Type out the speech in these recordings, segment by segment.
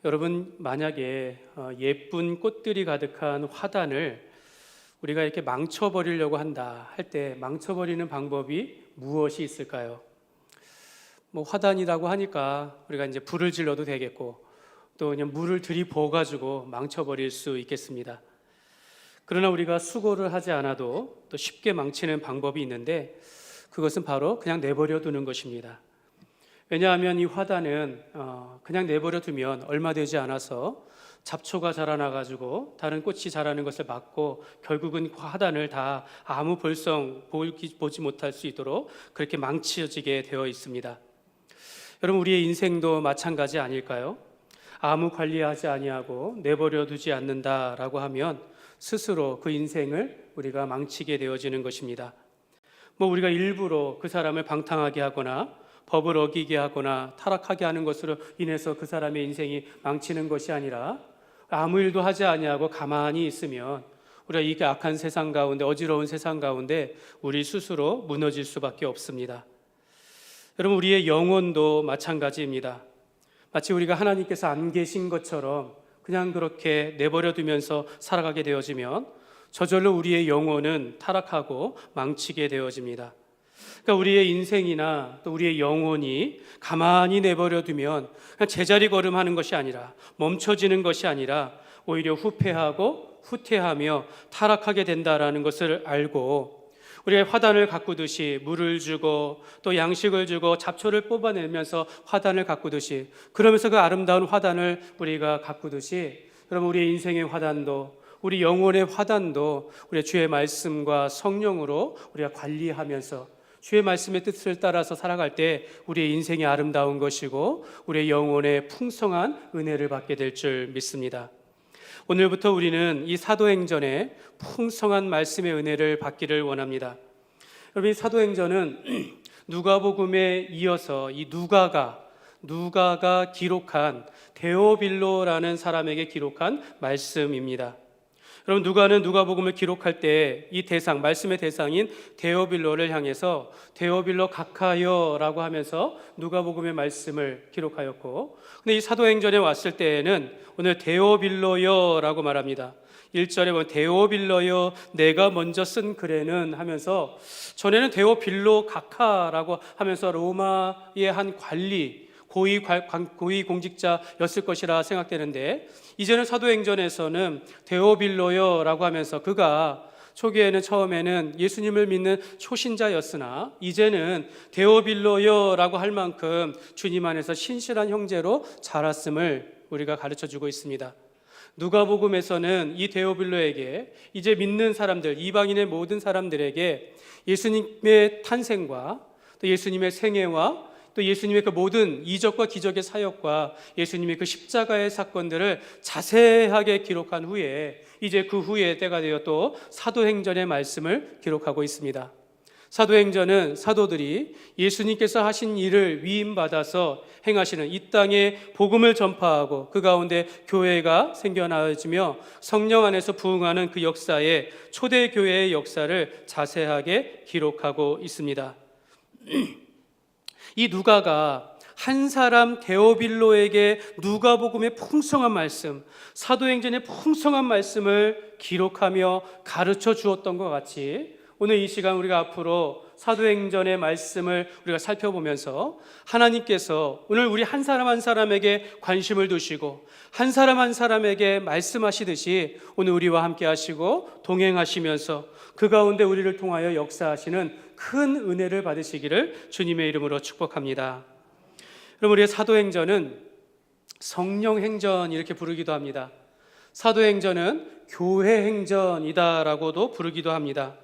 여러분, 만약에 예쁜 꽃들이 가득한 화단을 우리가 이렇게 망쳐버리려고 한다 할 때 망쳐버리는 방법이 무엇이 있을까요? 화단이라고 하니까 우리가 이제 불을 질러도 되겠고, 또 그냥 물을 들이부어가지고 망쳐버릴 수 있겠습니다. 그러나 우리가 수고를 하지 않아도 또 쉽게 망치는 방법이 있는데, 그것은 바로 그냥 내버려 두는 것입니다. 왜냐하면 이 화단은 그냥 내버려 두면 얼마 되지 않아서 잡초가 자라나가지고 다른 꽃이 자라는 것을 막고 결국은 화단을 다 아무 볼성 보지 못할 수 있도록 그렇게 망쳐지게 되어 있습니다. 여러분, 우리의 인생도 마찬가지 아닐까요? 아무 관리하지 아니하고 내버려 두지 않는다라고 하면 스스로 그 인생을 우리가 망치게 되어지는 것입니다. 우리가 일부러 그 사람을 방탕하게 하거나 법을 어기게 하거나 타락하게 하는 것으로 인해서 그 사람의 인생이 망치는 것이 아니라 아무 일도 하지 아니하고 가만히 있으면 우리가 이 악한 세상 가운데, 어지러운 세상 가운데 우리 스스로 무너질 수밖에 없습니다. 여러분, 우리의 영혼도 마찬가지입니다. 마치 우리가 하나님께서 안 계신 것처럼 그냥 그렇게 내버려 두면서 살아가게 되어지면 저절로 우리의 영혼은 타락하고 망치게 되어집니다. 그러니까 우리의 인생이나 또 우리의 영혼이 가만히 내버려 두면 그냥 제자리 걸음하는 것이 아니라, 멈춰지는 것이 아니라 오히려 후퇴하고 후퇴하며 타락하게 된다라는 것을 알고, 우리가 화단을 가꾸듯이 물을 주고 또 양식을 주고 잡초를 뽑아내면서 화단을 가꾸듯이, 그러면서 그 아름다운 화단을 우리가 가꾸듯이, 여러분, 우리의 인생의 화단도, 우리 영혼의 화단도 우리의 주의 말씀과 성령으로 우리가 관리하면서 주의 말씀의 뜻을 따라서 살아갈 때 우리의 인생이 아름다운 것이고 우리의 영혼의 풍성한 은혜를 받게 될 줄 믿습니다. 오늘부터 우리는 이 사도행전의 풍성한 말씀의 은혜를 받기를 원합니다. 여러분, 이 사도행전은 누가복음에 이어서 이 누가가 기록한 데오빌로라는 사람에게 기록한 말씀입니다. 여러분, 누가는 누가복음을 기록할 때 이 대상, 말씀의 대상인 데오빌로를 향해서 데오빌로 각하여라고 하면서 누가복음의 말씀을 기록하였고, 근데 이 사도행전에 왔을 때에는 오늘 데오빌로여라고 말합니다. 1절에 보면 데오빌로여 내가 먼저 쓴 글에는 하면서, 전에는 데오빌로 각하라고 하면서 로마의 한 관리, 고위 공직자였을 것이라 생각되는데, 이제는 사도행전에서는 데오빌로여라고 하면서 그가 초기에는 처음에는 예수님을 믿는 초신자였으나 이제는 데오빌로여라고 할 만큼 주님 안에서 신실한 형제로 자랐음을 우리가 가르쳐주고 있습니다. 누가복음에서는 이 데오빌로에게 이제 믿는 사람들, 이방인의 모든 사람들에게 예수님의 탄생과 또 예수님의 생애와 또 예수님의 그 모든 이적과 기적의 사역과 예수님의 그 십자가의 사건들을 자세하게 기록한 후에, 이제 그 후에 때가 되어 또 사도행전의 말씀을 기록하고 있습니다. 사도행전은 사도들이 예수님께서 하신 일을 위임받아서 행하시는 이 땅에 복음을 전파하고 그 가운데 교회가 생겨나지며 성령 안에서 부흥하는 그 역사의, 초대교회의 역사를 자세하게 기록하고 있습니다. 이 누가가 한 사람 데오빌로에게 누가복음의 풍성한 말씀, 사도행전의 풍성한 말씀을 기록하며 가르쳐 주었던 것 같이, 오늘 이 시간 우리가 앞으로 사도행전의 말씀을 우리가 살펴보면서 하나님께서 오늘 우리 한 사람 한 사람에게 관심을 두시고 한 사람 한 사람에게 말씀하시듯이 오늘 우리와 함께 하시고 동행하시면서 그 가운데 우리를 통하여 역사하시는 큰 은혜를 받으시기를 주님의 이름으로 축복합니다. 그럼 우리의 사도행전은 성령행전 이렇게 부르기도 합니다. 사도행전은 교회행전이다라고도 부르기도 합니다.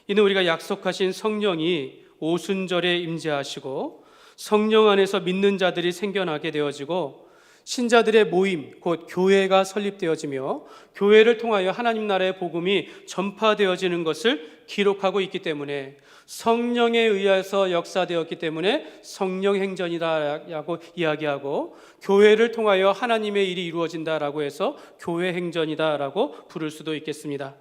이는 우리가 약속하신 성령이 오순절에 임재하시고 성령 안에서 믿는 자들이 생겨나게 되어지고 신자들의 모임, 곧 교회가 설립되어지며 교회를 통하여 하나님 나라의 복음이 전파되어지는 것을 기록하고 있기 때문에, 성령에 의해서 역사되었기 때문에 성령행전이라고 이야기하고, 교회를 통하여 하나님의 일이 이루어진다라고 해서 교회행전이다라고 부를 수도 있겠습니다.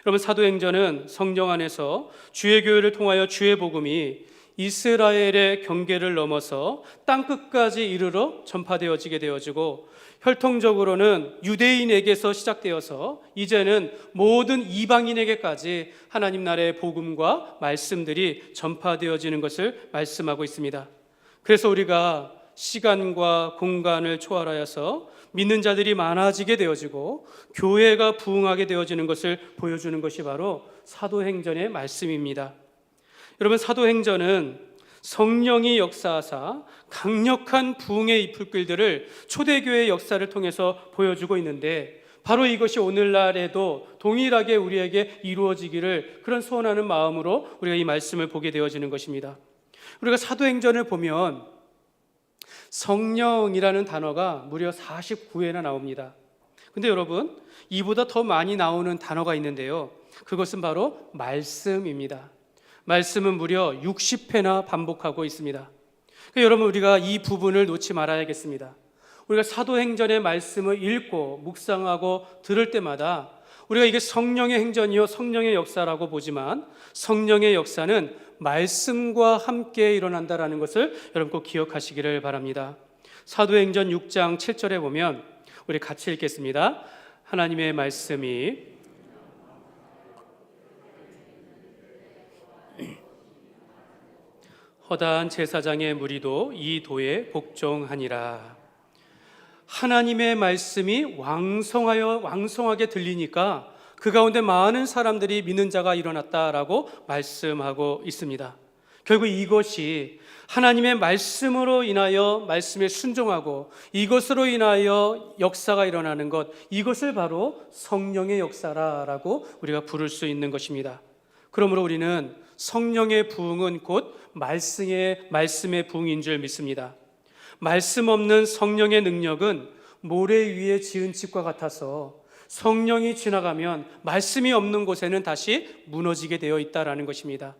여러분, 사도행전은 성령 안에서 주의 교회를 통하여 주의 복음이 이스라엘의 경계를 넘어서 땅끝까지 이르러 전파되어지게 되어지고, 혈통적으로는 유대인에게서 시작되어서 이제는 모든 이방인에게까지 하나님 나라의 복음과 말씀들이 전파되어지는 것을 말씀하고 있습니다. 그래서 우리가 시간과 공간을 초월하여서 믿는 자들이 많아지게 되어지고 교회가 부흥하게 되어지는 것을 보여주는 것이 바로 사도행전의 말씀입니다. 여러분, 사도행전은 성령이 역사하사 강력한 부흥의 불길들을 초대교회의 역사를 통해서 보여주고 있는데, 바로 이것이 오늘날에도 동일하게 우리에게 이루어지기를 그런 소원하는 마음으로 우리가 이 말씀을 보게 되어지는 것입니다. 우리가 사도행전을 보면 성령이라는 단어가 무려 49회나 나옵니다. 근데 여러분, 이보다 더 많이 나오는 단어가 있는데요, 그것은 바로 말씀입니다. 말씀은 무려 60회나 반복하고 있습니다. 그러니까 여러분, 우리가 이 부분을 놓지 말아야겠습니다. 우리가 사도행전의 말씀을 읽고 묵상하고 들을 때마다 우리가 이게 성령의 행전이요 성령의 역사라고 보지만, 성령의 역사는 말씀과 함께 일어난다라는 것을 여러분 꼭 기억하시기를 바랍니다. 사도행전 6장 7절에 보면 우리 같이 읽겠습니다. 하나님의 말씀이 허다한 제사장의 무리도 이 도에 복종하니라. 하나님의 말씀이 왕성하게 들리니까 그 가운데 많은 사람들이 믿는 자가 일어났다라고 말씀하고 있습니다. 결국 이것이 하나님의 말씀으로 인하여 말씀에 순종하고 이것으로 인하여 역사가 일어나는 것, 이것을 바로 성령의 역사라고 우리가 부를 수 있는 것입니다. 그러므로 우리는 성령의 부흥은 곧 말씀의 부흥인 줄 믿습니다. 말씀 없는 성령의 능력은 모래 위에 지은 집과 같아서 성령이 지나가면 말씀이 없는 곳에는 다시 무너지게 되어 있다라는 것입니다.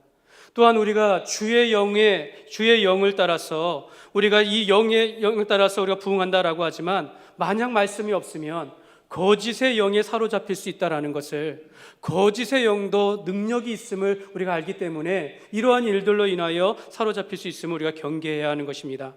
또한 우리가 주의 영을 따라서 우리가 이 영의 영을 따라서 우리가 부흥한다라고 하지만, 만약 말씀이 없으면 거짓의 영에 사로잡힐 수 있다라는 것을, 거짓의 영도 능력이 있음을 우리가 알기 때문에 이러한 일들로 인하여 사로잡힐 수 있음을 우리가 경계해야 하는 것입니다.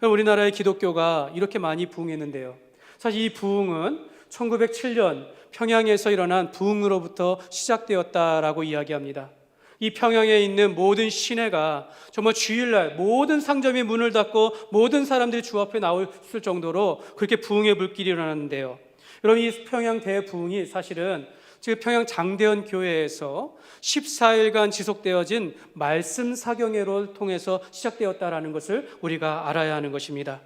우리나라의 기독교가 이렇게 많이 부흥했는데요, 사실 이 부흥은 1907년 평양에서 일어난 부흥으로부터 시작되었다라고 이야기합니다. 이 평양에 있는 모든 시내가 정말 주일날 모든 상점이 문을 닫고 모든 사람들이 주 앞에 나올 정도로 그렇게 부흥의 불길이 일어났는데요, 여러분, 이 평양 대부흥이 사실은 지금 평양 장대현 교회에서 14일간 지속되어진 말씀 사경회를 통해서 시작되었다라는 것을 우리가 알아야 하는 것입니다.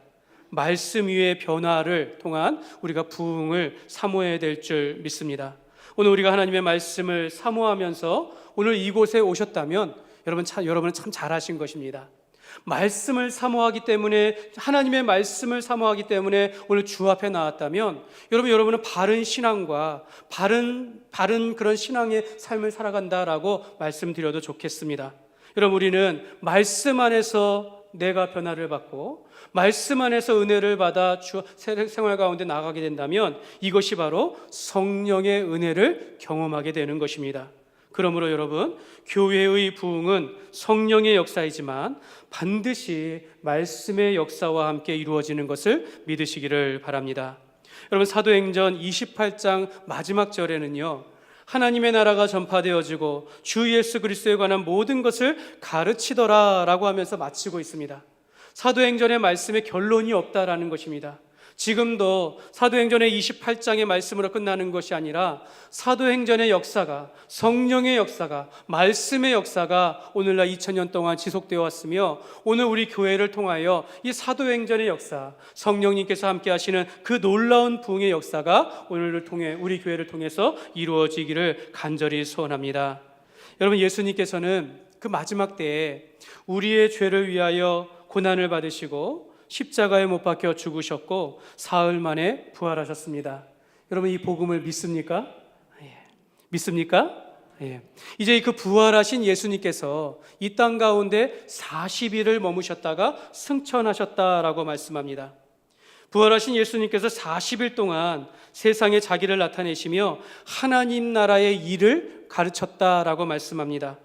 말씀 위의 변화를 통한 우리가 부흥을 사모해야 될 줄 믿습니다. 오늘 우리가 하나님의 말씀을 사모하면서 오늘 이곳에 오셨다면 여러분은 참 잘하신 것입니다. 말씀을 사모하기 때문에, 하나님의 말씀을 사모하기 때문에 오늘 주 앞에 나왔다면 여러분은 바른 신앙과 바른 그런 신앙의 삶을 살아간다라고 말씀드려도 좋겠습니다. 여러분, 우리는 말씀 안에서 내가 변화를 받고 말씀 안에서 은혜를 받아 주 생활 가운데 나가게 된다면 이것이 바로 성령의 은혜를 경험하게 되는 것입니다. 그러므로 여러분, 교회의 부흥은 성령의 역사이지만 반드시 말씀의 역사와 함께 이루어지는 것을 믿으시기를 바랍니다. 여러분, 사도행전 28장 마지막 절에는요, 하나님의 나라가 전파되어지고 주 예수 그리스도에 관한 모든 것을 가르치더라라고 하면서 마치고 있습니다. 사도행전의 말씀에 결론이 없다라는 것입니다. 지금도 사도행전의 28장의 말씀으로 끝나는 것이 아니라 사도행전의 역사가, 성령의 역사가, 말씀의 역사가 오늘날 2000년 동안 지속되어 왔으며, 오늘 우리 교회를 통하여 이 사도행전의 역사, 성령님께서 함께 하시는 그 놀라운 부흥의 역사가 오늘을 통해 우리 교회를 통해서 이루어지기를 간절히 소원합니다. 여러분, 예수님께서는 그 마지막 때에 우리의 죄를 위하여 고난을 받으시고 십자가에 못 박혀 죽으셨고 사흘 만에 부활하셨습니다. 여러분, 이 복음을 믿습니까? 믿습니까? 이제 그 부활하신 예수님께서 이 땅 가운데 40일을 머무셨다가 승천하셨다라고 말씀합니다. 부활하신 예수님께서 40일 동안 세상에 자기를 나타내시며 하나님 나라의 일을 가르쳤다라고 말씀합니다.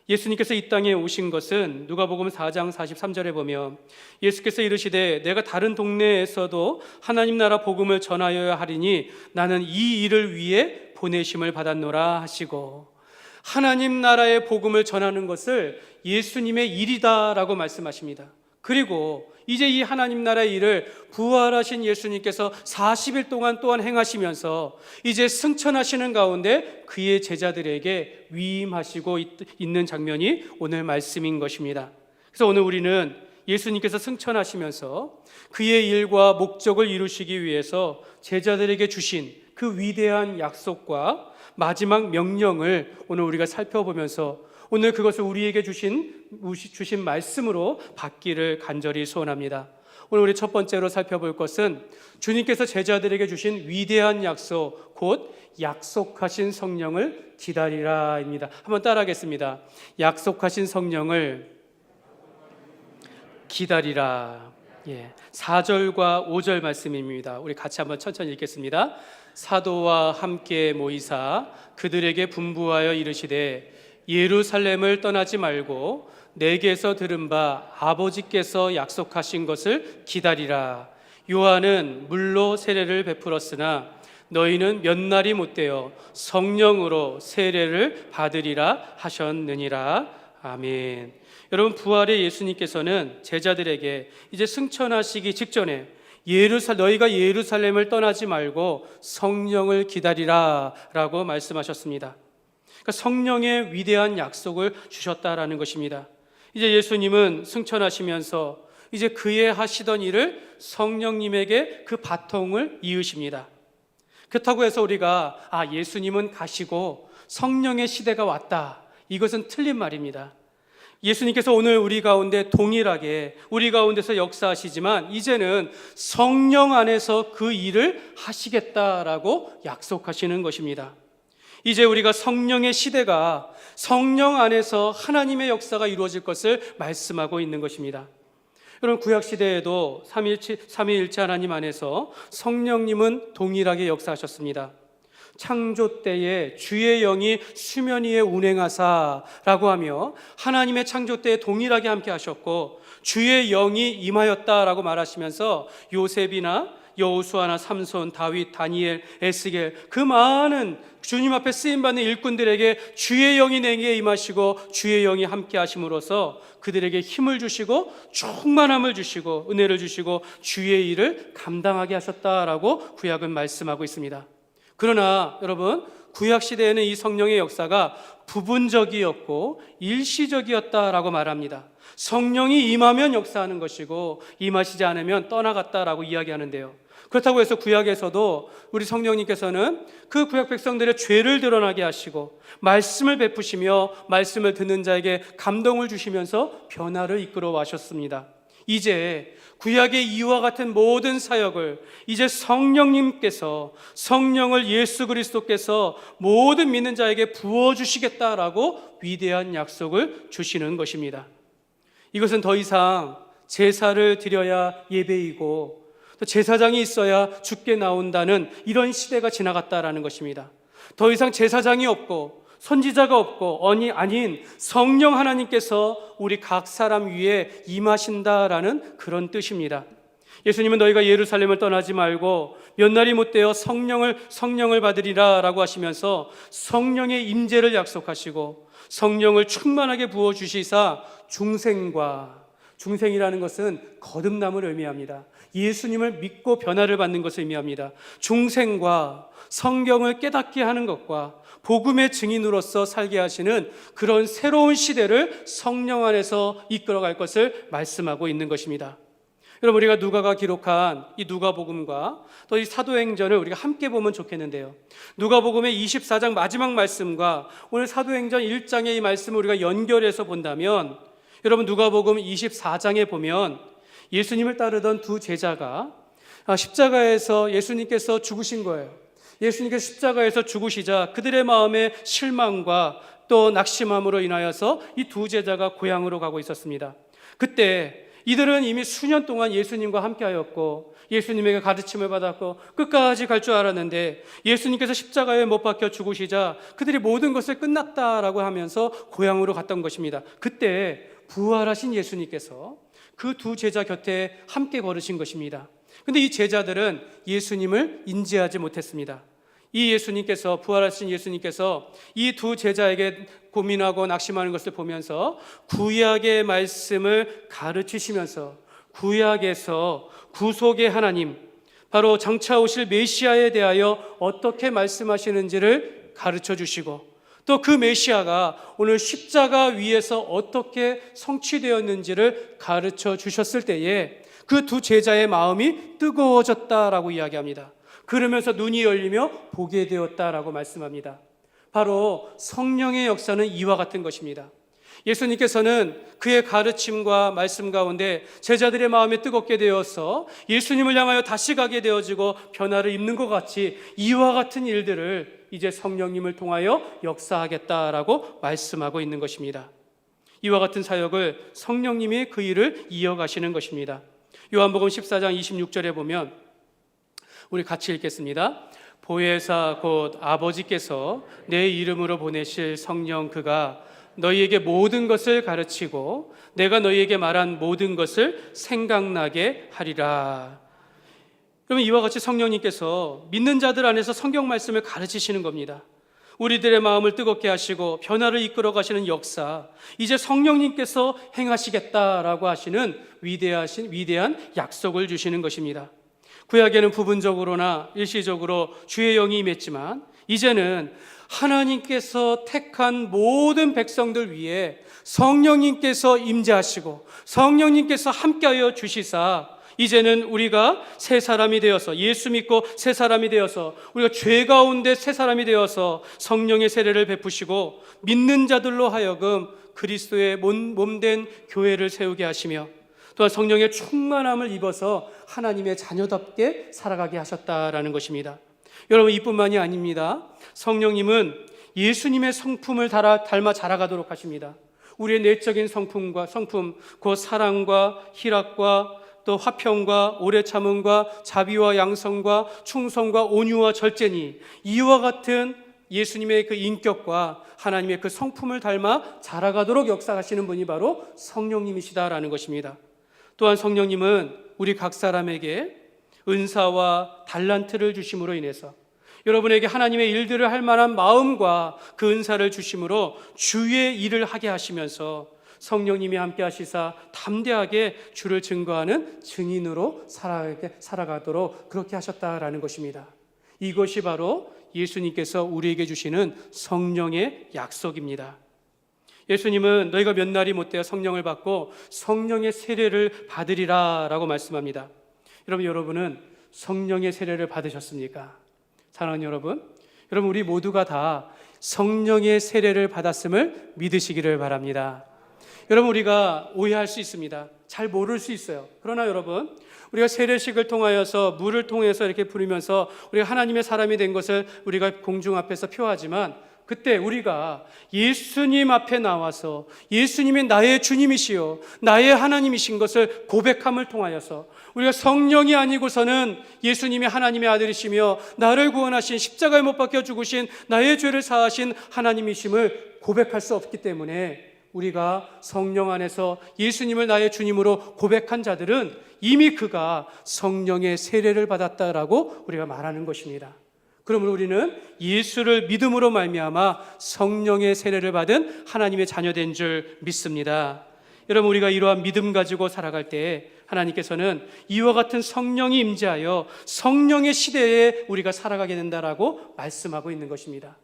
예수님께서 이 땅에 오신 것은 누가복음 4장 43절에 보면 예수께서 이르시되 내가 다른 동네에서도 하나님 나라 복음을 전하여야 하리니 나는 이 일을 위해 보내심을 받았노라 하시고, 하나님 나라의 복음을 전하는 것을 예수님의 일이다라고 말씀하십니다. 그리고 이제 이 하나님 나라의 일을 부활하신 예수님께서 40일 동안 또한 행하시면서 이제 승천하시는 가운데 그의 제자들에게 위임하시고 있는 장면이 오늘 말씀인 것입니다. 그래서 오늘 우리는 예수님께서 승천하시면서 그의 일과 목적을 이루시기 위해서 제자들에게 주신 그 위대한 약속과 마지막 명령을 오늘 우리가 살펴보면서 오늘 그것을 우리에게 주신 말씀으로 받기를 간절히 소원합니다. 오늘 우리 첫 번째로 살펴볼 것은 주님께서 제자들에게 주신 위대한 약속, 곧 약속하신 성령을 기다리라입니다. 한번 따라하겠습니다. 약속하신 성령을 기다리라. 4절과 5절 말씀입니다. 우리 같이 한번 천천히 읽겠습니다. 사도와 함께 모이사 그들에게 분부하여 이르시되 예루살렘을 떠나지 말고 내게서 들은 바 아버지께서 약속하신 것을 기다리라. 요한은 물로 세례를 베풀었으나 너희는 몇 날이 못되어 성령으로 세례를 받으리라 하셨느니라. 아멘. 여러분, 부활의 예수님께서는 제자들에게 이제 승천하시기 직전에 너희가 예루살렘을 떠나지 말고 성령을 기다리라 라고 말씀하셨습니다. 그러니까 성령의 위대한 약속을 주셨다라는 것입니다. 이제 예수님은 승천하시면서 이제 그의 하시던 일을 성령님에게 그 바통을 이으십니다. 그렇다고 해서 우리가 예수님은 가시고 성령의 시대가 왔다, 이것은 틀린 말입니다. 예수님께서 오늘 우리 가운데 동일하게 우리 가운데서 역사하시지만 이제는 성령 안에서 그 일을 하시겠다라고 약속하시는 것입니다. 이제 우리가 성령의 시대가 성령 안에서 하나님의 역사가 이루어질 것을 말씀하고 있는 것입니다. 여러분, 구약시대에도 삼위일체 하나님 안에서 성령님은 동일하게 역사하셨습니다. 창조 때에 주의 영이 수면 위에 운행하사라고 하며 하나님의 창조 때에 동일하게 함께 하셨고 주의 영이 임하였다라고 말하시면서 요셉이나 여호수아나 삼손, 다윗, 다니엘, 에스겔 그 많은 주님 앞에 쓰임받는 일꾼들에게 주의 영이 내게 임하시고 주의 영이 함께 하심으로써 그들에게 힘을 주시고 충만함을 주시고 은혜를 주시고 주의 일을 감당하게 하셨다라고 구약은 말씀하고 있습니다. 그러나 여러분, 구약시대에는 이 성령의 역사가 부분적이었고 일시적이었다라고 말합니다. 성령이 임하면 역사하는 것이고 임하시지 않으면 떠나갔다라고 이야기하는데요. 그렇다고 해서 구약에서도 우리 성령님께서는 그 구약 백성들의 죄를 드러나게 하시고 말씀을 베푸시며 말씀을 듣는 자에게 감동을 주시면서 변화를 이끌어 와셨습니다. 이제 구약의 이와 같은 모든 사역을 이제 성령님께서, 성령을 예수 그리스도께서 모든 믿는 자에게 부어주시겠다라고 위대한 약속을 주시는 것입니다. 이것은 더 이상 제사를 드려야 예배이고 또 제사장이 있어야 주께 나온다는 이런 시대가 지나갔다라는 것입니다. 더 이상 제사장이 없고 선지자가 없고 아닌 성령 하나님께서 우리 각 사람 위에 임하신다라는 그런 뜻입니다. 예수님은 너희가 예루살렘을 떠나지 말고 몇 날이 못되어 성령을 받으리라 라고 하시면서 성령의 임재를 약속하시고 성령을 충만하게 부어주시사 중생이라는 것은 거듭남을 의미합니다. 예수님을 믿고 변화를 받는 것을 의미합니다. 중생과 성경을 깨닫게 하는 것과 복음의 증인으로서 살게 하시는 그런 새로운 시대를 성령 안에서 이끌어갈 것을 말씀하고 있는 것입니다. 여러분, 우리가 누가가 기록한 이 누가복음과 또 이 사도행전을 우리가 함께 보면 좋겠는데요. 누가복음의 24장 마지막 말씀과 오늘 사도행전 1장의 이 말씀을 우리가 연결해서 본다면 여러분, 누가복음 24장에 보면 예수님을 따르던 두 제자가 십자가에서 예수님께서 죽으신 거예요. 예수님께서 십자가에서 죽으시자 그들의 마음에 실망과 또 낙심함으로 인하여서 이 두 제자가 고향으로 가고 있었습니다. 그때 이들은 이미 수년 동안 예수님과 함께하였고 예수님에게 가르침을 받았고 끝까지 갈 줄 알았는데 예수님께서 십자가에 못 박혀 죽으시자 그들이 모든 것을 끝났다라고 하면서 고향으로 갔던 것입니다. 그때 부활하신 예수님께서 그 두 제자 곁에 함께 걸으신 것입니다. 근데 이 제자들은 예수님을 인지하지 못했습니다. 이 예수님께서, 부활하신 예수님께서 이 두 제자에게 고민하고 낙심하는 것을 보면서 구약의 말씀을 가르치시면서 구약에서 구속의 하나님, 바로 장차 오실 메시아에 대하여 어떻게 말씀하시는지를 가르쳐 주시고 또 그 메시아가 오늘 십자가 위에서 어떻게 성취되었는지를 가르쳐 주셨을 때에 그 두 제자의 마음이 뜨거워졌다라고 이야기합니다. 그러면서 눈이 열리며 보게 되었다라고 말씀합니다. 바로 성령의 역사는 이와 같은 것입니다. 예수님께서는 그의 가르침과 말씀 가운데 제자들의 마음이 뜨겁게 되어서 예수님을 향하여 다시 가게 되어지고 변화를 입는 것 같이 이와 같은 일들을 이제 성령님을 통하여 역사하겠다라고 말씀하고 있는 것입니다. 이와 같은 사역을 성령님이 그 일을 이어가시는 것입니다. 요한복음 14장 26절에 보면 우리 같이 읽겠습니다. 보혜사 곧 아버지께서 내 이름으로 보내실 성령 그가 너희에게 모든 것을 가르치고 내가 너희에게 말한 모든 것을 생각나게 하리라. 그러면 이와 같이 성령님께서 믿는 자들 안에서 성경 말씀을 가르치시는 겁니다. 우리들의 마음을 뜨겁게 하시고 변화를 이끌어 가시는 역사, 이제 성령님께서 행하시겠다라고 하시는 위대한 약속을 주시는 것입니다. 구약에는 부분적으로나 일시적으로 주의 영이 임했지만 이제는 하나님께서 택한 모든 백성들 위에 성령님께서 임재하시고 성령님께서 함께하여 주시사 이제는 우리가 새 사람이 되어서 예수 믿고 새 사람이 되어서 우리가 죄 가운데 새 사람이 되어서 성령의 세례를 베푸시고 믿는 자들로 하여금 그리스도의 몸된 교회를 세우게 하시며 또한 성령의 충만함을 입어서 하나님의 자녀답게 살아가게 하셨다라는 것입니다. 여러분 이뿐만이 아닙니다. 성령님은 예수님의 성품을 닮아 자라가도록 하십니다. 우리의 내적인 성품, 곧 사랑과 희락과 또 화평과 오래 참음과 자비와 양성과 충성과 온유와 절제니 이와 같은 예수님의 그 인격과 하나님의 그 성품을 닮아 자라가도록 역사하시는 분이 바로 성령님이시다라는 것입니다. 또한 성령님은 우리 각 사람에게 은사와 달란트를 주심으로 인해서 여러분에게 하나님의 일들을 할 만한 마음과 그 은사를 주심으로 주의 일을 하게 하시면서 성령님이 함께 하시사 담대하게 주를 증거하는 증인으로 살아가도록 그렇게 하셨다라는 것입니다. 이것이 바로 예수님께서 우리에게 주시는 성령의 약속입니다. 예수님은 너희가 몇 날이 못되어 성령을 받고 성령의 세례를 받으리라 라고 말씀합니다. 여러분은 성령의 세례를 받으셨습니까? 사랑하는 여러분 우리 모두가 다 성령의 세례를 받았음을 믿으시기를 바랍니다. 여러분 우리가 오해할 수 있습니다. 잘 모를 수 있어요. 그러나 여러분 우리가 세례식을 통하여서 물을 통해서 이렇게 부르면서 우리가 하나님의 사람이 된 것을 우리가 공중 앞에서 표하지만 그때 우리가 예수님 앞에 나와서 예수님이 나의 주님이시요 나의 하나님이신 것을 고백함을 통하여서 우리가 성령이 아니고서는 예수님이 하나님의 아들이시며 나를 구원하신 십자가에 못 박혀 죽으신 나의 죄를 사하신 하나님이심을 고백할 수 없기 때문에 우리가 성령 안에서 예수님을 나의 주님으로 고백한 자들은 이미 그가 성령의 세례를 받았다라고 우리가 말하는 것입니다. 그러므로 우리는 예수를 믿음으로 말미암아 성령의 세례를 받은 하나님의 자녀된 줄 믿습니다. 여러분 우리가 이러한 믿음 가지고 살아갈 때 하나님께서는 이와 같은 성령이 임재하여 성령의 시대에 우리가 살아가게 된다라고 말씀하고 있는 것입니다.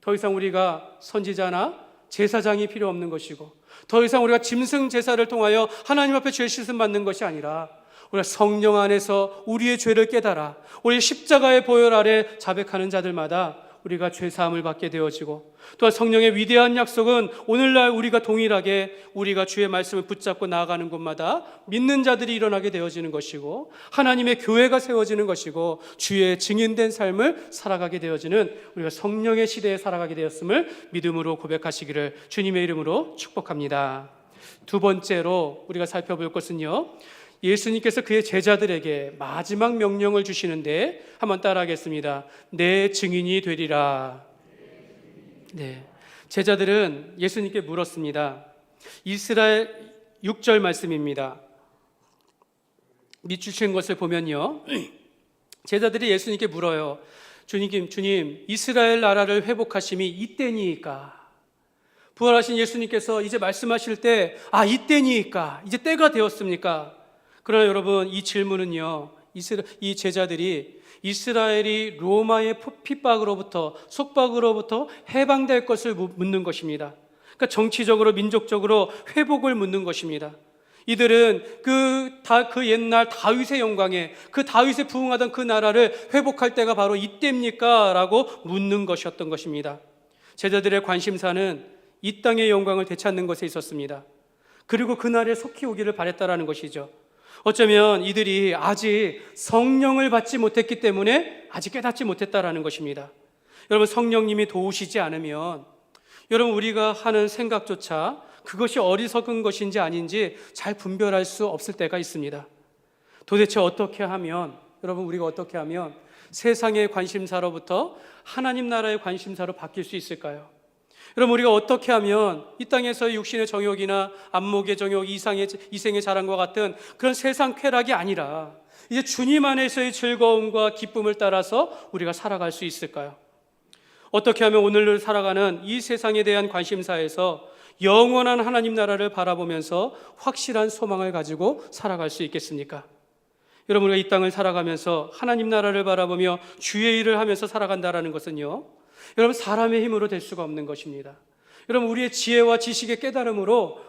더 이상 우리가 선지자나 제사장이 필요 없는 것이고 더 이상 우리가 짐승 제사를 통하여 하나님 앞에 죄 씻음 받는 것이 아니라 우리가 성령 안에서 우리의 죄를 깨달아 우리 십자가의 보혈 아래 자백하는 자들마다 우리가 죄사함을 받게 되어지고 또한 성령의 위대한 약속은 오늘날 우리가 동일하게 우리가 주의 말씀을 붙잡고 나아가는 곳마다 믿는 자들이 일어나게 되어지는 것이고 하나님의 교회가 세워지는 것이고 주의 증인된 삶을 살아가게 되어지는 우리가 성령의 시대에 살아가게 되었음을 믿음으로 고백하시기를 주님의 이름으로 축복합니다. 두 번째로 우리가 살펴볼 것은요, 예수님께서 그의 제자들에게 마지막 명령을 주시는데 한번 따라하겠습니다. 내 증인이 되리라. 네, 제자들은 예수님께 물었습니다. 이스라엘 6절 말씀입니다. 밑주신 것을 보면요, 제자들이 예수님께 물어요. 주님, 이스라엘 나라를 회복하심이 이때니까? 부활하신 예수님께서 이제 말씀하실 때, 이때니까? 이제 때가 되었습니까? 그러나 여러분, 이 질문은요, 이 제자들이 이스라엘이 로마의 핍박으로부터, 속박으로부터 해방될 것을 묻는 것입니다. 그러니까 정치적으로, 민족적으로 회복을 묻는 것입니다. 이들은 그 옛날 다윗의 영광에, 그 다윗에 부응하던 그 나라를 회복할 때가 바로 이때입니까? 라고 묻는 것이었던 것입니다. 제자들의 관심사는 이 땅의 영광을 되찾는 것에 있었습니다. 그리고 그날에 속히 오기를 바랬다라는 것이죠. 어쩌면 이들이 아직 성령을 받지 못했기 때문에 아직 깨닫지 못했다라는 것입니다. 여러분, 성령님이 도우시지 않으면 여러분, 우리가 하는 생각조차 그것이 어리석은 것인지 아닌지 잘 분별할 수 없을 때가 있습니다. 도대체 어떻게 하면, 여러분, 우리가 어떻게 하면 세상의 관심사로부터 하나님 나라의 관심사로 바뀔 수 있을까요? 여러분, 우리가 어떻게 하면 이 땅에서의 육신의 정욕이나 안목의 정욕, 이생의 자랑과 같은 그런 세상 쾌락이 아니라 이제 주님 안에서의 즐거움과 기쁨을 따라서 우리가 살아갈 수 있을까요? 어떻게 하면 오늘을 살아가는 이 세상에 대한 관심사에서 영원한 하나님 나라를 바라보면서 확실한 소망을 가지고 살아갈 수 있겠습니까? 여러분, 우리가 이 땅을 살아가면서 하나님 나라를 바라보며 주의 일을 하면서 살아간다는 것은요, 여러분, 사람의 힘으로 될 수가 없는 것입니다. 여러분, 우리의 지혜와 지식의 깨달음으로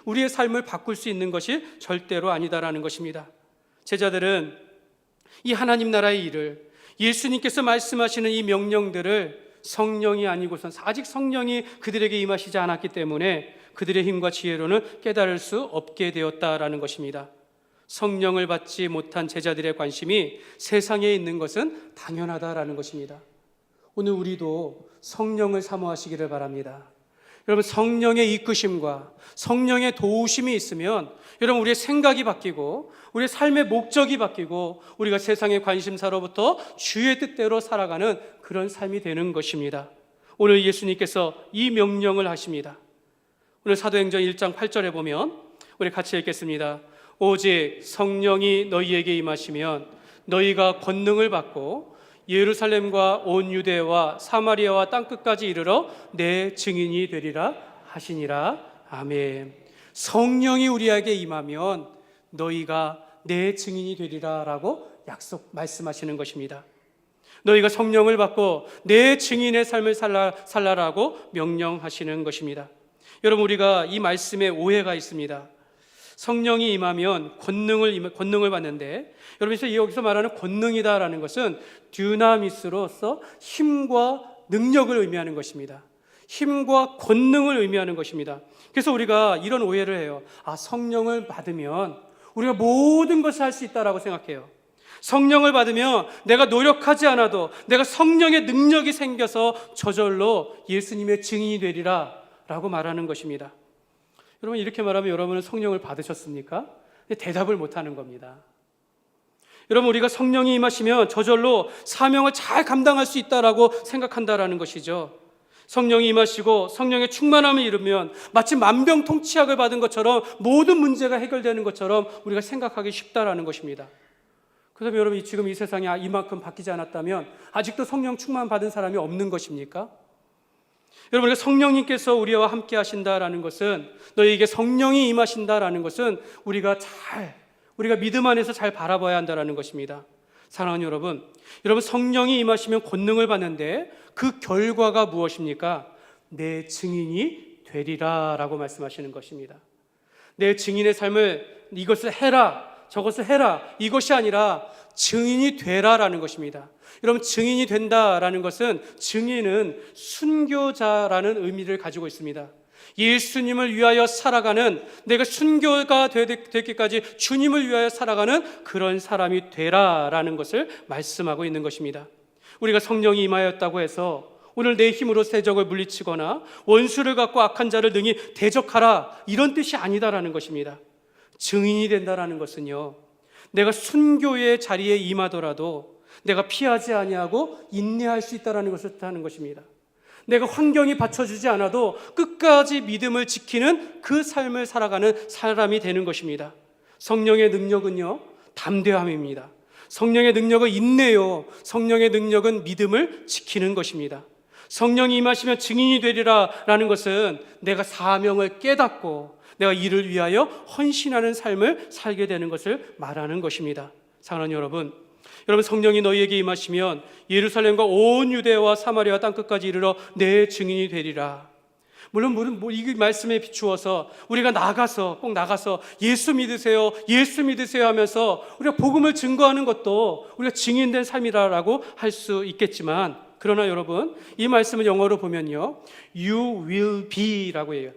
우리의 삶을 바꿀 수 있는 것이 절대로 아니다라는 것입니다. 제자들은 이 하나님 나라의 일을, 예수님께서 말씀하시는 이 명령들을 성령이 아니고선, 아직 성령이 그들에게 임하시지 않았기 때문에 그들의 힘과 지혜로는 깨달을 수 없게 되었다라는 것입니다. 성령을 받지 못한 제자들의 관심이 세상에 있는 것은 당연하다라는 것입니다. 오늘 우리도 성령을 사모하시기를 바랍니다. 여러분, 성령의 이끄심과 성령의 도우심이 있으면 여러분, 우리의 생각이 바뀌고 우리의 삶의 목적이 바뀌고 우리가 세상의 관심사로부터 주의 뜻대로 살아가는 그런 삶이 되는 것입니다. 오늘 예수님께서 이 명령을 하십니다. 오늘 사도행전 1장 8절에 보면 우리 같이 읽겠습니다. 오직 성령이 너희에게 임하시면 너희가 권능을 받고 예루살렘과 온 유대와 사마리아와 땅끝까지 이르러 내 증인이 되리라 하시니라. 아멘. 성령이 우리에게 임하면 너희가 내 증인이 되리라 라고 말씀하시는 것입니다. 너희가 성령을 받고 내 증인의 삶을 살라라고 명령하시는 것입니다. 여러분, 우리가 이 말씀에 오해가 있습니다. 성령이 임하면 권능을 받는데, 여러분, 여기서 말하는 권능이다라는 것은 듀나미스로서 힘과 능력을 의미하는 것입니다. 힘과 권능을 의미하는 것입니다. 그래서 우리가 이런 오해를 해요. 성령을 받으면 우리가 모든 것을 할 수 있다라고 생각해요. 성령을 받으면 내가 노력하지 않아도 내가 성령의 능력이 생겨서 저절로 예수님의 증인이 되리라 라고 말하는 것입니다. 여러분, 이렇게 말하면 여러분은 성령을 받으셨습니까? 대답을 못하는 겁니다. 여러분, 우리가 성령이 임하시면 저절로 사명을 잘 감당할 수 있다라고 생각한다라는 것이죠. 성령이 임하시고 성령의 충만함을 이루면 마치 만병통치약을 받은 것처럼 모든 문제가 해결되는 것처럼 우리가 생각하기 쉽다라는 것입니다. 그래서 여러분, 지금 이 세상이 이만큼 바뀌지 않았다면 아직도 성령 충만 받은 사람이 없는 것입니까? 여러분, 성령님께서 우리와 함께 하신다라는 것은, 너희에게 성령이 임하신다라는 것은 우리가 믿음 안에서 잘 바라봐야 한다라는 것입니다. 사랑하는 여러분, 성령이 임하시면 권능을 받는데 그 결과가 무엇입니까? 내 증인이 되리라 라고 말씀하시는 것입니다. 내 증인의 삶을 이것을 해라, 저것을 해라, 이것이 아니라 증인이 되라라는 것입니다. 여러분, 증인이 된다라는 것은, 증인은 순교자라는 의미를 가지고 있습니다. 예수님을 위하여 살아가는, 내가 순교가 되기까지 주님을 위하여 살아가는 그런 사람이 되라라는 것을 말씀하고 있는 것입니다. 우리가 성령이 임하였다고 해서 오늘 내 힘으로 세적을 물리치거나 원수를 갖고 악한 자를 능히 대적하라, 이런 뜻이 아니다라는 것입니다. 증인이 된다라는 것은요, 내가 순교의 자리에 임하더라도 내가 피하지 아니하고 인내할 수 있다라는 것을 뜻하는 것입니다. 내가 환경이 받쳐주지 않아도 끝까지 믿음을 지키는 그 삶을 살아가는 사람이 되는 것입니다. 성령의 능력은요, 담대함입니다. 성령의 능력은 인내요, 성령의 능력은 믿음을 지키는 것입니다. 성령이 임하시면 증인이 되리라 라는 것은 내가 사명을 깨닫고 내가 이를 위하여 헌신하는 삶을 살게 되는 것을 말하는 것입니다. 사랑하는 여러분, 성령이 너희에게 임하시면 예루살렘과 온 유대와 사마리아 땅끝까지 이르러 내 증인이 되리라. 물론 이 말씀에 비추어서 우리가 꼭 나가서 예수 믿으세요, 예수 믿으세요 하면서 우리가 복음을 증거하는 것도 우리가 증인된 삶이라고 할 수 있겠지만, 그러나 여러분, 이 말씀을 영어로 보면요, You will be라고 해요.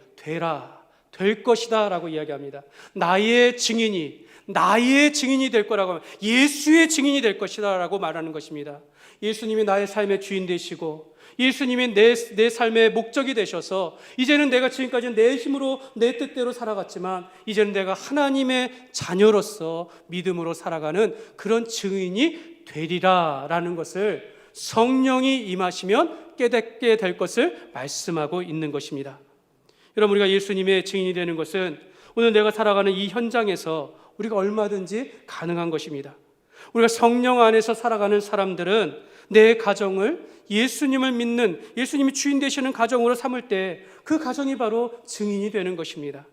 될 것이다 라고 이야기합니다. 나의 증인이 될 거라고 하면 예수의 증인이 될 것이다 라고 말하는 것입니다. 예수님이 나의 삶의 주인 되시고 예수님이 내 삶의 목적이 되셔서 이제는 내가 지금까지 내 힘으로 내 뜻대로 살아갔지만 이제는 내가 하나님의 자녀로서 믿음으로 살아가는 그런 증인이 되리라 라는 것을 성령이 임하시면 깨닫게 될 것을 말씀하고 있는 것입니다. 여러분, 우리가 예수님의 증인이 되는 것은 오늘 내가 살아가는 이 현장에서 우리가 얼마든지 가능한 것입니다. 우리가 성령 안에서 살아가는 사람들은 내 가정을 예수님을 믿는, 예수님이 주인 되시는 가정으로 삼을 때 그 가정이 바로 증인이 되는 것입니다.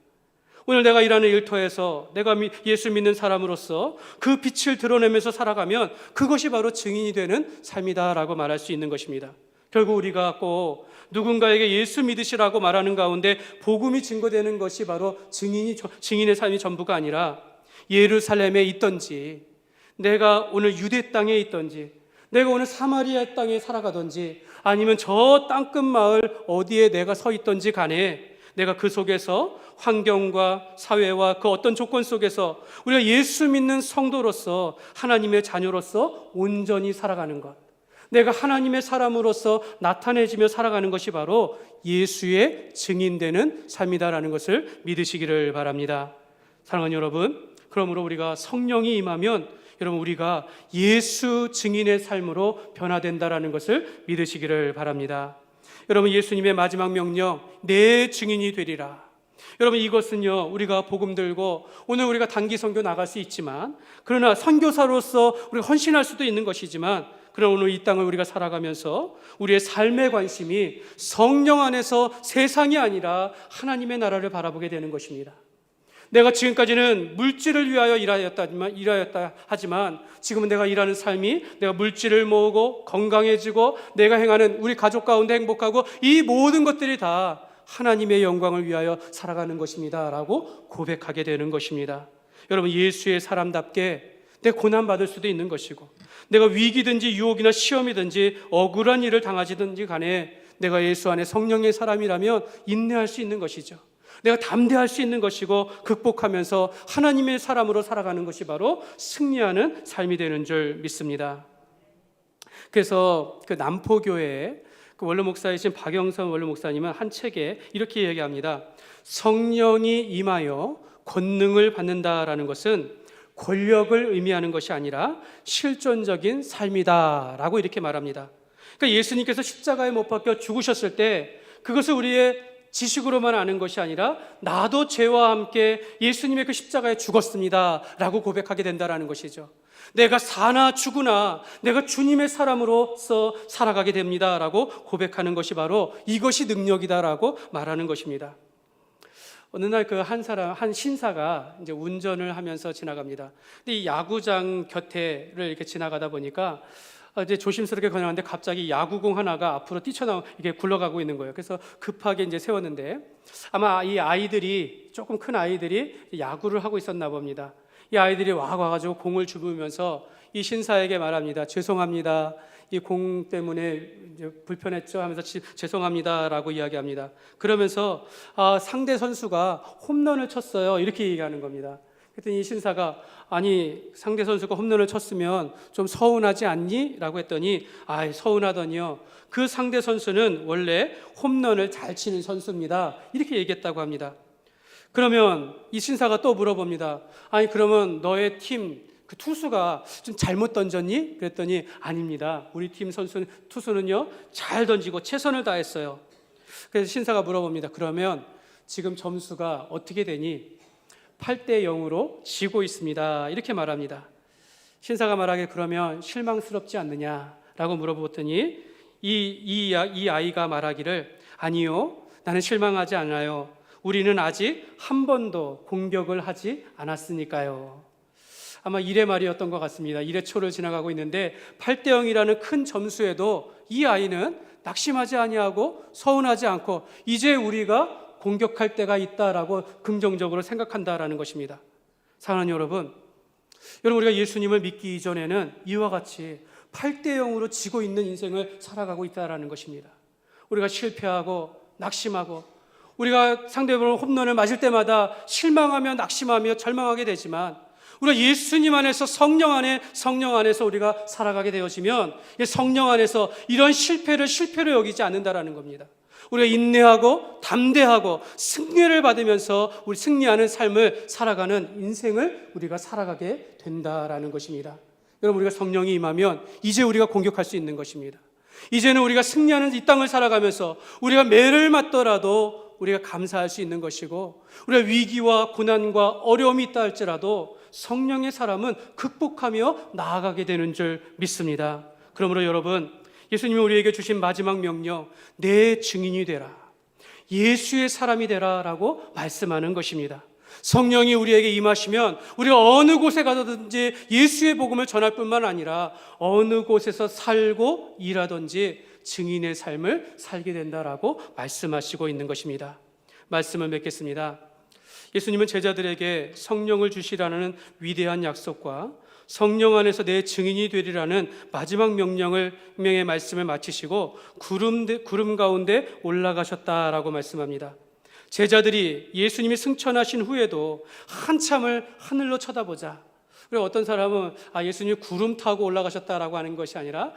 오늘 내가 일하는 일터에서 내가 예수 믿는 사람으로서 그 빛을 드러내면서 살아가면 그것이 바로 증인이 되는 삶이다라고 말할 수 있는 것입니다. 결국 우리가 꼭 누군가에게 예수 믿으시라고 말하는 가운데 복음이 증거되는 것이 바로 증인의 삶이 전부가 아니라, 예루살렘에 있든지 내가 오늘 유대 땅에 있든지 내가 오늘 사마리아 땅에 살아가든지 아니면 저 땅끝 마을 어디에 내가 서 있든지 간에 내가 그 속에서 환경과 사회와 그 어떤 조건 속에서 우리가 예수 믿는 성도로서 하나님의 자녀로서 온전히 살아가는 것, 내가 하나님의 사람으로서 나타내지며 살아가는 것이 바로 예수의 증인되는 삶이다라는 것을 믿으시기를 바랍니다. 사랑하는 여러분, 그러므로 우리가 성령이 임하면 여러분 우리가 예수 증인의 삶으로 변화된다라는 것을 믿으시기를 바랍니다. 여러분, 예수님의 마지막 명령, 내 증인이 되리라. 여러분, 이것은요, 우리가 복음 들고 오늘 우리가 단기 선교 나갈 수 있지만, 그러나 선교사로서 우리가 헌신할 수도 있는 것이지만, 그러나 오늘 이 땅을 우리가 살아가면서 우리의 삶의 관심이 성령 안에서 세상이 아니라 하나님의 나라를 바라보게 되는 것입니다. 내가 지금까지는 물질을 위하여 일하였다 하지만 지금은 내가 일하는 삶이 내가 물질을 모으고 건강해지고 내가 행하는 우리 가족 가운데 행복하고 이 모든 것들이 다 하나님의 영광을 위하여 살아가는 것입니다 라고 고백하게 되는 것입니다. 여러분, 예수의 사람답게 내가 고난받을 수도 있는 것이고 내가 위기든지 유혹이나 시험이든지 억울한 일을 당하지든지 간에 내가 예수 안에 성령의 사람이라면 인내할 수 있는 것이죠. 내가 담대할 수 있는 것이고 극복하면서 하나님의 사람으로 살아가는 것이 바로 승리하는 삶이 되는 줄 믿습니다. 그래서 그 남포교회의 그 원로 목사이신 박영선 원로 목사님은 한 책에 이렇게 얘기합니다. 성령이 임하여 권능을 받는다라는 것은 권력을 의미하는 것이 아니라 실존적인 삶이다라고 이렇게 말합니다. 그러니까 예수님께서 십자가에 못 박혀 죽으셨을 때 그것을 우리의 지식으로만 아는 것이 아니라 나도 죄와 함께 예수님의 그 십자가에 죽었습니다 라고 고백하게 된다는 것이죠. 내가 사나 죽으나 내가 주님의 사람으로서 살아가게 됩니다 라고 고백하는 것이 바로 이것이 능력이다라고 말하는 것입니다. 어느 날 그 한 신사가 이제 운전을 하면서 지나갑니다. 근데 이 야구장 곁에를 이렇게 지나가다 보니까 이제 조심스럽게 건너는데 갑자기 야구공 하나가 앞으로 이게 굴러가고 있는 거예요. 그래서 급하게 이제 세웠는데 아마 이 아이들이 조금 큰 아이들이 야구를 하고 있었나 봅니다. 이 아이들이 와가지고 공을 주우면서 이 신사에게 말합니다. 죄송합니다. 이 공 때문에 이제 불편했죠 하면서 죄송합니다라고 이야기합니다. 그러면서 상대 선수가 홈런을 쳤어요 이렇게 얘기하는 겁니다. 그랬더니 이 신사가 아니 상대 선수가 홈런을 쳤으면 좀 서운하지 않니? 라고 했더니 서운하더니요. 그 상대 선수는 원래 홈런을 잘 치는 선수입니다. 이렇게 얘기했다고 합니다. 그러면 이 신사가 또 물어봅니다. 아니 그러면 너의 팀 그 투수가 좀 잘못 던졌니? 그랬더니 아닙니다. 우리 팀 투수는요 잘 던지고 최선을 다했어요. 그래서 신사가 물어봅니다. 그러면 지금 점수가 어떻게 되니? 8대 0으로 지고 있습니다. 이렇게 말합니다. 신사가 말하길 그러면 실망스럽지 않느냐라고 물어보더니 이 아이가 말하기를 아니요, 나는 실망하지 않아요. 우리는 아직 한 번도 공격을 하지 않았으니까요. 아마 1회 말이었던 것 같습니다. 1회 초를 지나가고 있는데 8대 0이라는 큰 점수에도 이 아이는 낙심하지 아니하고 서운하지 않고 이제 우리가 공격할 때가 있다라고 긍정적으로 생각한다라는 것입니다. 사랑하는 여러분, 우리가 예수님을 믿기 이전에는 이와 같이 8대 0으로 지고 있는 인생을 살아가고 있다라는 것입니다. 우리가 실패하고 낙심하고 우리가 상대방으로 홈런을 맞을 때마다 실망하며 낙심하며 절망하게 되지만 우리가 예수님 안에서 성령 안에서 우리가 살아가게 되어지면 성령 안에서 이런 실패를 실패로 여기지 않는다라는 겁니다. 우리가 인내하고 담대하고 승리를 받으면서 우리 승리하는 삶을 살아가는 인생을 우리가 살아가게 된다라는 것입니다. 여러분, 우리가 성령이 임하면 이제 우리가 공격할 수 있는 것입니다. 이제는 우리가 승리하는 이 땅을 살아가면서 우리가 매를 맞더라도 우리가 감사할 수 있는 것이고 우리가 위기와 고난과 어려움이 있다 할지라도 성령의 사람은 극복하며 나아가게 되는 줄 믿습니다. 그러므로 여러분, 예수님이 우리에게 주신 마지막 명령, 내 증인이 되라, 예수의 사람이 되라 라고 말씀하는 것입니다. 성령이 우리에게 임하시면 우리가 어느 곳에 가든지 예수의 복음을 전할 뿐만 아니라 어느 곳에서 살고 일하든지 증인의 삶을 살게 된다라고 말씀하시고 있는 것입니다. 말씀을 맺겠습니다. 예수님은 제자들에게 성령을 주시라는 위대한 약속과 성령 안에서 내 증인이 되리라는 마지막 명령의 말씀을 마치시고 구름 가운데 올라가셨다라고 말씀합니다. 제자들이 예수님이 승천하신 후에도 한참을 하늘로 쳐다보자. 그리고 어떤 사람은 예수님이 구름 타고 올라가셨다라고 하는 것이 아니라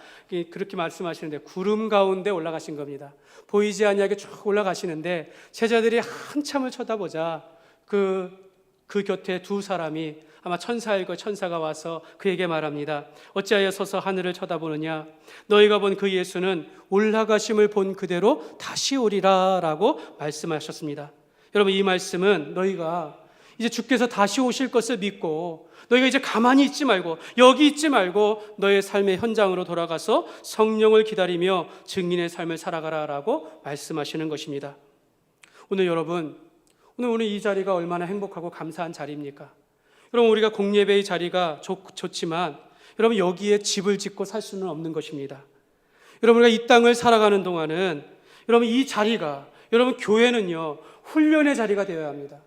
그렇게 말씀하시는데 구름 가운데 올라가신 겁니다. 보이지 아니하게 쭉 올라가시는데 제자들이 한참을 쳐다보자 그 곁에 두 사람이 아마 천사일 거 천사가 와서 그에게 말합니다. 어찌하여 서서 하늘을 쳐다보느냐? 너희가 본 그 예수는 올라가심을 본 그대로 다시 오리라 라고 말씀하셨습니다. 여러분, 이 말씀은 너희가 이제 주께서 다시 오실 것을 믿고 너희가 이제 가만히 있지 말고 여기 있지 말고 너의 삶의 현장으로 돌아가서 성령을 기다리며 증인의 삶을 살아가라 라고 말씀하시는 것입니다. 오늘 이 자리가 얼마나 행복하고 감사한 자리입니까? 여러분, 우리가 공예배의 자리가 좋지만 여러분, 여기에 집을 짓고 살 수는 없는 것입니다. 여러분, 우리가 이 땅을 살아가는 동안은 여러분, 이 자리가 여러분, 교회는요 훈련의 자리가 되어야 합니다.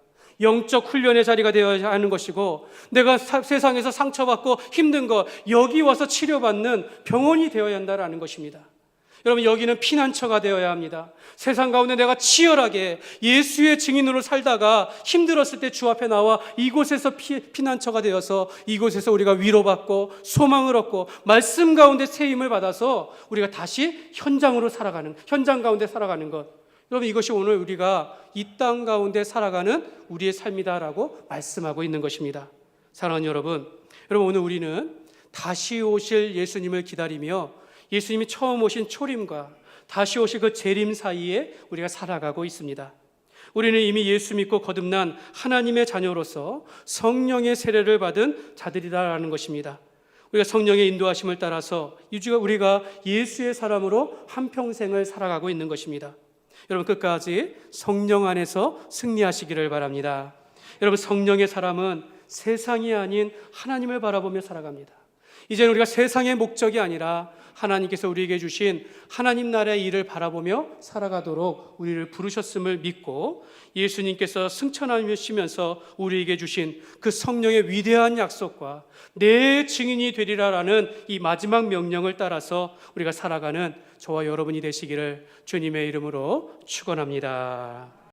영적 훈련의 자리가 되어야 하는 것이고 내가 세상에서 상처받고 힘든 거 여기 와서 치료받는 병원이 되어야 한다는 것입니다. 여러분, 여기는 피난처가 되어야 합니다. 세상 가운데 내가 치열하게 예수의 증인으로 살다가 힘들었을 때 주 앞에 나와 이곳에서 피난처가 되어서 이곳에서 우리가 위로받고 소망을 얻고 말씀 가운데 세임을 받아서 우리가 다시 현장 가운데 살아가는 것. 여러분, 이것이 오늘 우리가 이 땅 가운데 살아가는 우리의 삶이다라고 말씀하고 있는 것입니다. 사랑하는 여러분, 오늘 우리는 다시 오실 예수님을 기다리며 예수님이 처음 오신 초림과 다시 오실 그 재림 사이에 우리가 살아가고 있습니다. 우리는 이미 예수 믿고 거듭난 하나님의 자녀로서 성령의 세례를 받은 자들이라는 것입니다. 우리가 성령의 인도하심을 따라서 우리가 예수의 사람으로 한평생을 살아가고 있는 것입니다. 여러분, 끝까지 성령 안에서 승리하시기를 바랍니다. 여러분, 성령의 사람은 세상이 아닌 하나님을 바라보며 살아갑니다. 이제는 우리가 세상의 목적이 아니라 하나님께서 우리에게 주신 하나님 나라의 일을 바라보며 살아가도록 우리를 부르셨음을 믿고 예수님께서 승천하시면서 우리에게 주신 그 성령의 위대한 약속과 내 증인이 되리라라는 이 마지막 명령을 따라서 우리가 살아가는 저와 여러분이 되시기를 주님의 이름으로 축원합니다.